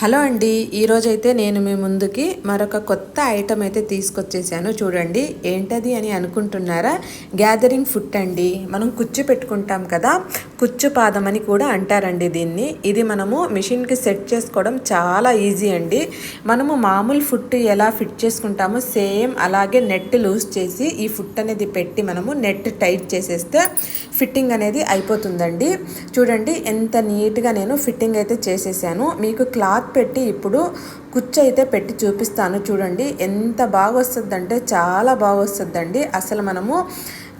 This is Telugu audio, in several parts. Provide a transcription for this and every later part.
హలో అండి, ఈరోజైతే నేను మీ ముందుకి మరొక కొత్త ఐటమ్ అయితే తీసుకొచ్చేసాను. చూడండి ఏంటది అని అనుకుంటున్నారా? గ్యాదరింగ్ ఫుట్ అండి. మనం కుచ్చు పెట్టుకుంటాం కదా, కుచ్చు పాదం అని కూడా అంటారండి దీన్ని. ఇది మనము మిషన్కి సెట్ చేసుకోవడం చాలా ఈజీ అండి. మనము మామూలు ఫుట్ ఎలా ఫిట్ చేసుకుంటామో సేమ్ అలాగే నెట్ లూజ్ చేసి ఈ ఫుట్ అనేది పెట్టి మనము నెట్ టైట్ చేసేస్తే ఫిట్టింగ్ అనేది అయిపోతుందండి. చూడండి ఎంత నీట్గా నేను ఫిట్టింగ్ అయితే చేసేసాను. మీకు క్లాత్ పెట్టి ఇప్పుడు కుచ్చు అయితే పెట్టి చూపిస్తాను. చూడండి ఎంత బాగా వస్తుందంటే చాలా బాగా వస్తుందండి. అసలు మనము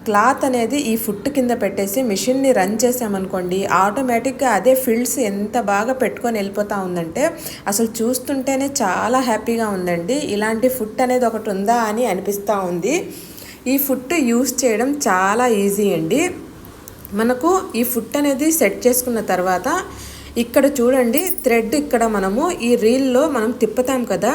క్లాత్ అనేది ఈ ఫుట్ కింద పెట్టేసి మిషన్ని రన్ చేసామనుకోండి, ఆటోమేటిక్గా అదే ఫిల్డ్స్ ఎంత బాగా పెట్టుకొని వెళ్ళిపోతూ ఉందంటే అసలు చూస్తుంటేనే చాలా హ్యాపీగా ఉందండి. ఇలాంటి ఫుట్ అనేది ఒకటి ఉందా అని అనిపిస్తూ ఉంది. ఈ ఫుట్ యూస్ చేయడం చాలా ఈజీ అండి. మనకు ఈ ఫుట్ అనేది సెట్ చేసుకున్న తర్వాత ఇక్కడ చూడండి థ్రెడ్, ఇక్కడ మనము ఈ రీల్లో మనం తిప్పుతాం కదా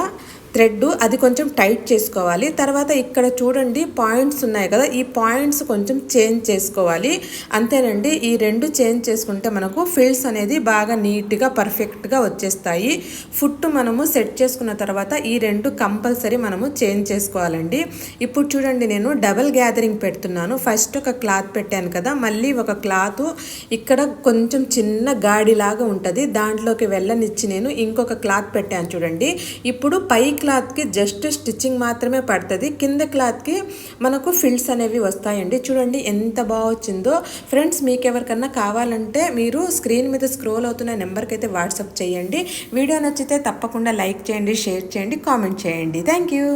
థ్రెడ్, అది కొంచెం టైట్ చేసుకోవాలి. తర్వాత ఇక్కడ చూడండి పాయింట్స్ ఉన్నాయి కదా, ఈ పాయింట్స్ కొంచెం చేంజ్ చేసుకోవాలి. అంతేనండి, ఈ రెండు చేంజ్ చేసుకుంటే మనకు ఫిల్స్ అనేది బాగా నీట్గా పర్ఫెక్ట్గా వచ్చేస్తాయి. ఫుట్ మనము సెట్ చేసుకున్న తర్వాత ఈ రెండు కంపల్సరీ మనము చేంజ్ చేసుకోవాలండి. ఇప్పుడు చూడండి నేను డబల్ గ్యాదరింగ్ పెడుతున్నాను. ఫస్ట్ ఒక క్లాత్ పెట్టాను కదా, మళ్ళీ ఒక క్లాత్ ఇక్కడ కొంచెం చిన్న గాడిలాగా ఉంటుంది, దాంట్లోకి వెళ్ళనిచ్చి నేను ఇంకొక క్లాత్ పెట్టాను చూడండి. ఇప్పుడు పై క్లాత్కి జస్ట్ స్టిచ్చింగ్ మాత్రమే పడుతుంది, కింద క్లాత్కి మనకు ఫిల్స్ అనేవి వస్తాయండి. చూడండి ఎంత బాగా వచ్చిందో. ఫ్రెండ్స్, మీకు ఎవరికన్నా కావాలంటే మీరు స్క్రీన్ మీద స్క్రోల్ అవుతున్న నెంబర్కి అయితే వాట్సాప్ చేయండి. వీడియో నచ్చితే తప్పకుండా లైక్ చేయండి, షేర్ చేయండి, కామెంట్ చేయండి. Thank you.